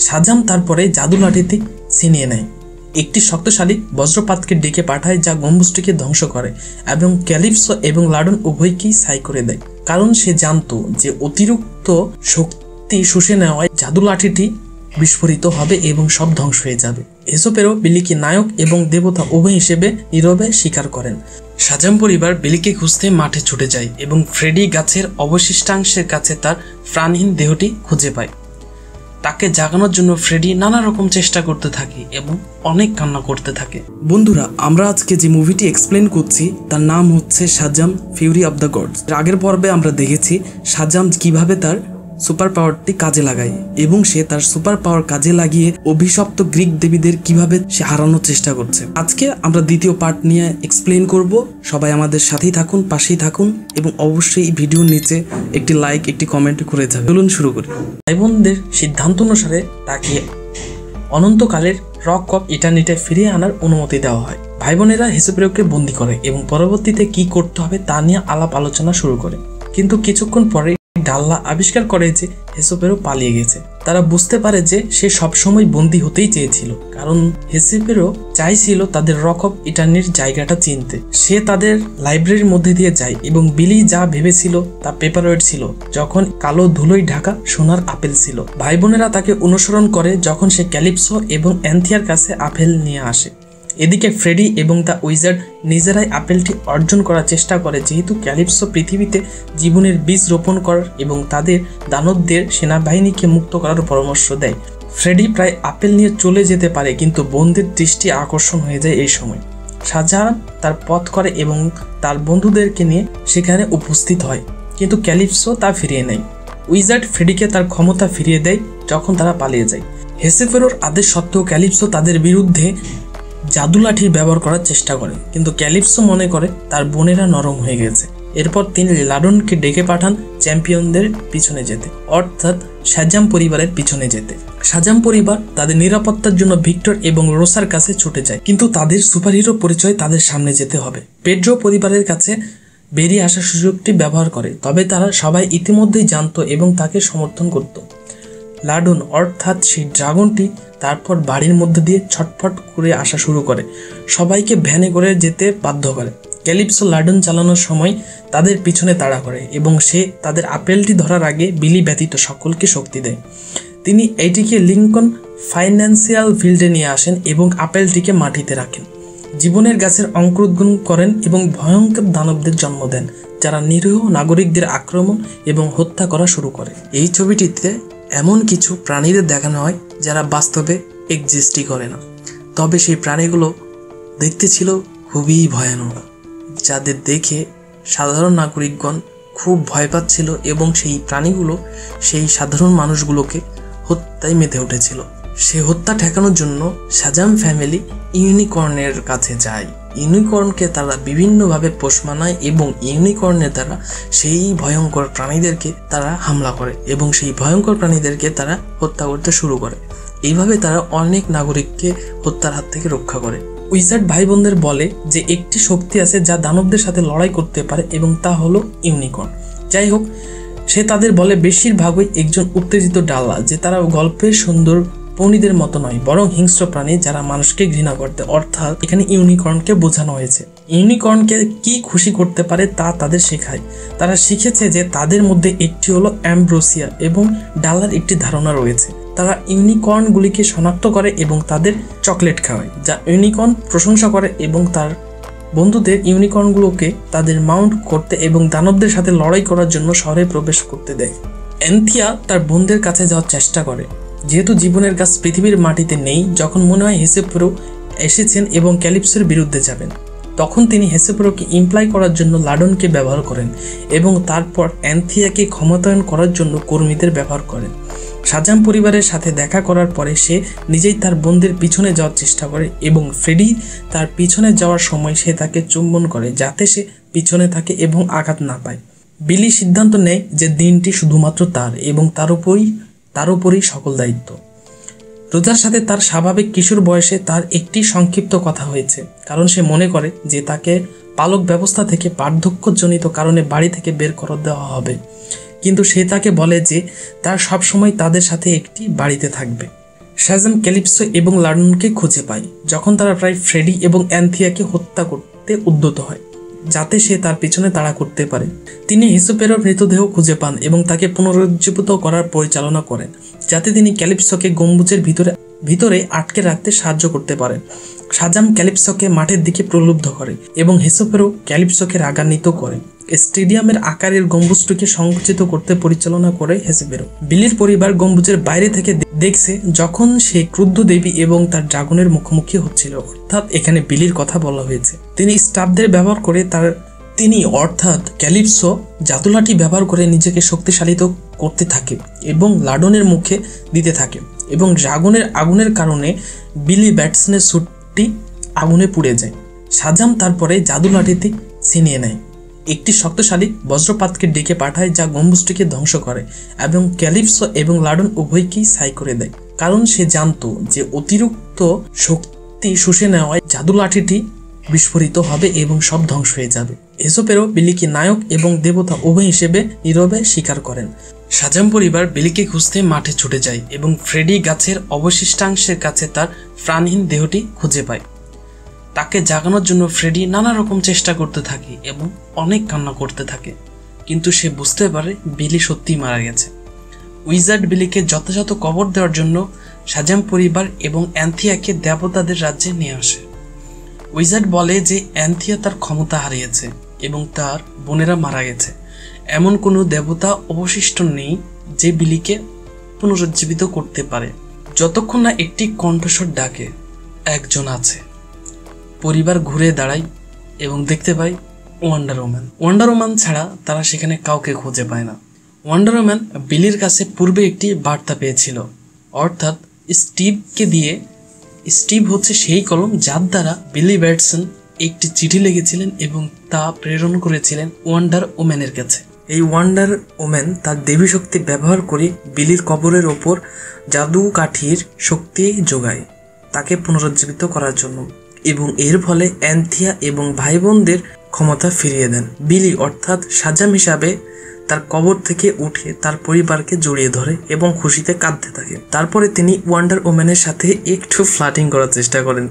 সাজাম তারপরে জাদু লাঠিটি ছিনিয়ে নেয়, একটি শক্তিশালী বজ্রপাতকে ডেকে পাঠায় যা গম্বুজটিকে ধ্বংস করে এবং ক্যালিপসো এবং লাডন উভয়কেই ছাই করে দেয়, কারণ সে জানতো যে অতিরিক্ত শক্তি শুষে নেওয়ায় জাদু লাঠিটি বিস্ফোরিত হবে এবং সব ধ্বংস হয়ে যাবে। হেসোপেরো বিলিকে নায়ক এবং দেবতা উভয় হিসেবে নীরবে স্বীকার করেন। সাজাম পরিবার বিলিকে খুঁজতে মাঠে ছুটে যায় এবং ফ্রেডি গাছের অবশিষ্টাংশের কাছে তার প্রাণহীন দেহটি খুঁজে পায়। তাকে জাগানোর জন্য ফ্রেডি নানা রকম চেষ্টা করতে থাকে এবং অনেক কান্না করতে থাকে। বন্ধুরা, আমরা আজকে যে মুভিটি এক্সপ্লেন করছি তার নাম হচ্ছে সাজাম ফিউরি অব দ্য গডস। আগের পর্বে আমরা দেখেছি সাজাম কিভাবে তার সুপার পাওয়ারটি কাজে লাগায় এবং সে তার সুপার পাওয়ার কাজে লাগিয়ে অভিশপ্ত গ্রিক দেবীদের কিভাবে সে হারানোর চেষ্টা করছে। আজকে আমরা দ্বিতীয় পার্ট নিয়ে এক্সপ্লেন করব। সবাই আমাদের সাথেই থাকুন, পাশেই থাকুন এবং অবশ্যই এই ভিডিওর নিচে একটি লাইক, একটি কমেন্ট করে যাবে। চলুন শুরু করি। ভাই বোনদের সিদ্ধান্ত অনুসারে তাকে অনন্তকালের রক অফ ইটার্নিটি ফিরিয়ে আনার অনুমতি দেওয়া হয়। ভাই বোনেরা হেসোপেরোকে বন্দী করে এবং পরবর্তীতে কি করতে হবে তা নিয়ে আলাপ আলোচনা শুরু করে। কিন্তু কিছুক্ষণ পরে ডাল্লা আবিষ্কার করে যে হেসোপেরো পালিয়ে গেছে। তারা বুঝতে পারে যে সে সবসময় বন্দী হতেই চেয়েছিল, কারণ হেসোপেরো চাইছিল তাদের রক অফ ইটার্নিটির জায়গাটা চিনতে। সে তাদের লাইব্রেরির মধ্যে দিয়ে যায় এবং বিলি যা ভেবেছিল তা পেপারওয়েট ছিল, যখন কালো ধুলোয় ঢাকা সোনার আপেল ছিল। ভাই বোনেরা তাকে অনুসরণ করে যখন সে ক্যালিপসো এবং অ্যান্থিয়ার কাছে আপেল নিয়ে আসে। এদিকে ফ্রেডি এবং দ্য উইজার্ড নিজেরাই আপেলটি অর্জন করার চেষ্টা করে, যেহেতু ক্যালিপসো পৃথিবীতে জীবনের বীজ রোপণ করার এবং তাদের দানবদের সেনাবাহিনীকে মুক্ত করার পরামর্শ দেয়। ফ্রেডি প্রায় আপেল নিয়ে চলে যেতে পারে, কিন্তু বন্ধুদের দৃষ্টি আকর্ষণ হয়ে যায় এই সময়। সাজাম তার পথ করে এবং তার বন্ধুদেরকে নিয়ে সেখানে উপস্থিত হয়, কিন্তু ক্যালিপসো তা ফিরিয়ে নেয়। উইজার্ড ফ্রেডিকে তার ক্ষমতা ফিরিয়ে দেয় যখন তারা পালিয়ে যায়। হেসোপেরোর আদেশ সত্ত্বেও ক্যালিপসো তাদের বিরুদ্ধে জাদু লাঠির ব্যবহার করার চেষ্টা করে, কিন্তু ক্যালিপসো মনে করে তার বোনেরা নরম হয়ে গেছে। এরপর তিনি লাডনকে ডেকে পাঠান চ্যাম্পিয়নদের পিছনে যেতে, অর্থাৎ সাজাম পরিবারের পিছনে যেতে। সাজাম পরিবার তাদের নিরাপত্তার জন্য ভিক্টর এবং রোসার কাছে ছুটে যায়, কিন্তু তাদের সুপারহিরো পরিচয় তাদের সামনে যেতে হবে। পেড্রো পরিবারের কাছে বেরিয়ে আসার সুযোগটি ব্যবহার করে, তবে তারা সবাই ইতিমধ্যেই জানত এবং তাকে সমর্থন করত। লাডন অর্থাৎ সেই ড্রাগনটি তারপর বাড়ির মধ্যে দিয়ে ছটফট করে আসা শুরু করে, সবাইকে ভ্যানে করে যেতে বাধ্য করে। ক্যালিপসো লাডন চালানোর সময় তাদের পিছনে তাড়া করে এবং সে তাদের আপেলটি ধরার আগে বিলি ব্যতীত সকলকে শক্তি দেয়। তিনি এটিকে লিঙ্কন ফাইন্যান্সিয়াল ফিল্ডে নিয়ে আসেন এবং আপেলটিকে মাটিতে রাখেন। জীবনের গাছের অঙ্কুরোদ্গম করেন এবং ভয়ঙ্কর দানবদের জন্ম দেন, যারা নিরীহ নাগরিকদের আক্রমণ এবং হত্যা করা শুরু করে। এই ছবিটিতে এমন কিছু প্রাণীদের দেখানো হয় যারা বাস্তবে এক্সিস্টই করে না, তবে সেই প্রাণীগুলো দেখতে ছিল খুবই ভয়ানক, যাদের দেখে সাধারণ নাগরিকগণ খুব ভয় পাচ্ছিল এবং সেই প্রাণীগুলো সেই সাধারণ মানুষগুলোকে হত্যায় মেতে উঠেছিল। সে হত্যা ঠেকানোর জন্য সাজাম ফ্যামিলি ইউনিকর্নের কাছে যায়। ইউনিকর্নকে তারা বিভিন্নভাবে পোষ মানায় এবং ইউনিকর্নের দ্বারা সেই ভয়ঙ্কর প্রাণীদেরকে তারা হামলা করে এবং সেই ভয়ঙ্কর প্রাণীদেরকে তারা হত্যা করতে শুরু করে। এইভাবে তারা অনেক নাগরিককে হত্যার হাত থেকে রক্ষা করে। উইজার্ড ভাই বোনদের বলে যে একটি শক্তি আছে যা দানবদের সাথে লড়াই করতে পারে এবং তা হলো ইউনিকর্ন। যাই হোক, সে তাদের বলে বেশিরভাগই একজন উত্তেজিত ডাল্লা, যে তারা গল্পের সুন্দর পণীদের মতো নয়, বরং হিংস্র প্রাণী যারা মানুষকে ঘৃণা করতে। অর্থাৎ এখানে ইউনিকর্নকে বোঝানো হয়েছে। ইউনিকর্নকে কি খুশি করতে পারে তা তাদের শেখায়। তারা শিখেছে যে তাদের মধ্যে একটি হলো অ্যাম্ব্রোসিয়া এবং ডালার একটি ধারণা রয়েছে। তারা ইউনিকর্নগুলিকে শনাক্ত করে এবং তাদের চকলেট খাওয়ায়, যা ইউনিকর্ন প্রশংসা করে এবং তার বন্ধুদের ইউনিকর্নগুলোকে তাদের মাউন্ট করতে এবং দানবদের সাথে লড়াই করার জন্য শহরে প্রবেশ করতে দেয়। অ্যান্থিয়া তার বোনদের কাছে যাওয়ার চেষ্টা করে, যেহেতু জীবনের গাছ পৃথিবীর মাটিতে নেই। যখন মনে হয় হেসোপেরো এসেছেন এবং ক্যালিপসোর বিরুদ্ধে যাবেন, তখন তিনি হেসোপেরোকে ইমপ্লাই করার জন্য লাডনকে ব্যবহার করেন এবং তারপর অ্যান্থিয়াকে ক্ষমতায়ন করার জন্য কর্মীদের ব্যবহার করেন। সাজাম পরিবারের সাথে দেখা করার পরে সে নিজেই তার বোনদের পিছনে যাওয়ার চেষ্টা করে এবং ফ্রেডি তার পিছনে যাওয়ার সময় সে তাকে চুম্বন করে, যাতে সে পিছনে থাকে এবং আঘাত না পায়। বিলি সিদ্ধান্ত নেয় যে দিনটি শুধুমাত্র তার এবং তার উপরই সকল দায়িত্ব। রোজার সাথে তার স্বাভাবিক কিশোর বয়সে তার একটি সংক্ষিপ্ত কথা হয়েছে, কারণ সে মনে করে যে তাকে পালক ব্যবস্থা থেকে বার্ধক্যজনিত কারণে বাড়ি থেকে বের করে দেওয়া হবে, কিন্তু সে তাকে বলে যে তার সবসময় তাদের সাথে একটি বাড়িতে থাকবে। শাহজাম ক্যালিপসো এবং লাডনকে খুঁজে পায় যখন তারা প্রায় ফ্রেডি এবং অ্যান্থিয়াকে হত্যা করতে উদ্যত হয়, যাতে সে তার পিছনে তাড়া করতে পারে। তিনি হিসোপেরোর মৃতদেহ খুঁজে পান এবং তাকে পুনরুজ্জীবিত করার পরিচালনা করেন, যাতে তিনি ক্যালিপসোকে গম্বুজের ভিতরে আটকে রাখতে সাহায্য করতে পারেন। শাহজাম ক্যালিপসোকে মাঠের দিকে প্রলুব্ধ করে এবং হিসোপেরো ক্যালিপসোকে রাগান্বিত করে। স্টেডিয়ামের আকারের গম্বুজটিকে সংকুচিত করতে পরিচালনা করে হিসোপেরো। বিলির পরিবার গম্বুজের বাইরে থেকে দেখছে যখন সে ক্রুদ্ধ দেবী এবং তার ড্রাগনের মুখোমুখি হচ্ছিল, অর্থাৎ এখানে বিলির কথা বলা হয়েছে। তিনি স্টাফদের ব্যবহার করে অর্থাৎ ক্যালিপসো জাদুলাঠি ব্যবহার করে নিজেকে শক্তিশালিত করতে থাকে এবং লাডনের মুখে দিতে থাকে এবং ড্রাগনের আগুনের কারণে বিলি ব্যাটসনের স্যুটটি আগুনে পুড়ে যায়। শাহজাম তারপরে জাদুলাঠিতে ছিনিয়ে নেয়, একটি শক্তিশালী বজ্রপাতকে ডেকে পাঠায় যা গম্বুজটিকে ধ্বংস করে এবং ক্যালিপসো এবং লাডন উভয়কেই ছাই করে দেয়, কারণ সে জানত যে অতিরিক্ত শক্তি শুষে নেওয়ায় জাদুলাঠিটি বিস্ফোরিত হবে এবং সব ধ্বংস হয়ে যাবে। হিসোপেরো বিলিকে নায়ক এবং দেবতা উভয় হিসেবে নীরবে স্বীকার করেন। শাহজাম পরিবার বিলিকে খুঁজতে মাঠে ছুটে যায় এবং ফ্রেডি গাছের অবশিষ্টাংশের কাছে তার প্রাণহীন দেহটি খুঁজে পায়। তাকে জাগানোর জন্য ফ্রেডি নানা রকম চেষ্টা করতে থাকে এবং অনেক কান্না করতে থাকে, কিন্তু সে বুঝতে পারে বিলি সত্যিই মারা গেছে। উইজার্ড বিলিকে যথাযথ কবর দেওয়ার জন্য শাহজাম পরিবার এবং অ্যান্থিয়াকে দেবতাদের রাজ্যে নিয়ে আসে। উইজার্ড বলে যে অ্যান্থিয়া তার ক্ষমতা হারিয়েছে এবং তার বোনেরা মারা গেছে। এমন কোনো দেবতা অবশিষ্ট নেই যে বিলিকে পুনরুজ্জীবিত করতে পারে যতক্ষণ না একটি কণ্ঠস্বর ডাকে, একজন আছে। পরিবার ঘুরে দাঁড়ায় এবং দেখতে পায় ওয়ান্ডার ওম্যান ছাড়া তারা সেখানে কাউকে খুঁজে পায় না। ওয়ান্ডার ওম্যান বিলির কাছে পূর্বে একটি বার্তা পেয়েছিল, অর্থাৎ স্টিভকে দিয়ে। স্টিভ হচ্ছে সেই কলম যার দ্বারা বিলি ব্যাটসন একটি চিঠি লিখেছিলেন এবং তা প্রেরণ করেছিলেন ওয়ান্ডার ওম্যানের কাছে। এই ওয়ান্ডার ওম্যান তার দেবী শক্তি ব্যবহার করে বিলির কবরের ওপর জাদু কাঠির শক্তি যোগায় তাকে পুনরুজ্জীবিত করার জন্য, এবং এর ফলে অ্যান্থিয়া এবং ভাই বোনদের ক্ষমতা ফিরিয়ে দেন। বিলি অর্থাৎ শাহজাম হিসাবে তার কবর থেকে উঠে তার পরিবারকে জড়িয়ে ধরে এবং খুশিতে কাঁদতে থাকে। তারপরে তিনি ওয়ান্ডার ওম্যানের সাথে একটু ফ্লার্টিং করার চেষ্টা করেন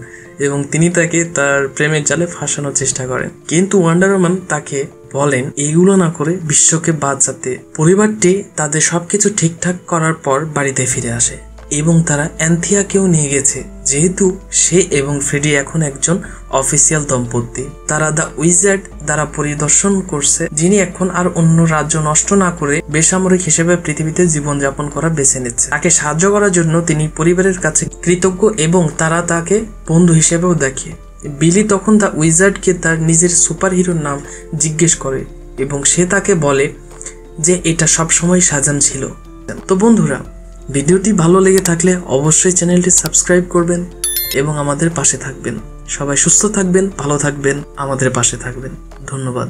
এবং তিনি তাকে তার প্রেমের জালে ফাঁসানোর চেষ্টা করেন, কিন্তু ওয়ান্ডার ওম্যান তাকে বলেন এইগুলো না করে বিশ্বকে বাঁচাতে। পরিবারটি তাদের সবকিছু ঠিকঠাক করার পর বাড়িতে ফিরে আসে এবং তারা অ্যান্থিয়াকেও নিয়ে গেছে, যেহেতু সে এবং ফ্রেডি এখন একজন অফিসিয়াল দম্পতি। তারা দ্য উইজার্ড দ্বারা পরিদর্শন করছে, যিনি এখন আর অন্য রাজ্য নষ্ট না করে বেসামরিক হিসেবে পৃথিবীতে জীবনযাপন করা বেছে নিচ্ছে। তাকে সাহায্য করার জন্য তিনি পরিবারের কাছে কৃতজ্ঞ এবং তারা তাকে বন্ধু হিসেবেও দেখে। বিলি তখন দ্য উইজার্ডকে তার নিজের সুপার হিরোর নাম জিজ্ঞেস করে এবং সে তাকে বলে যে এটা সবসময় শাহজাম ছিল। তো বন্ধুরা, ভিডিওটি ভালো লেগে থাকলে অবশ্যই চ্যানেলটি সাবস্ক্রাইব করবেন এবং আমাদের পাশে থাকবেন। সবাই সুস্থ থাকবেন, ভালো থাকবেন, আমাদের পাশে থাকবেন। ধন্যবাদ।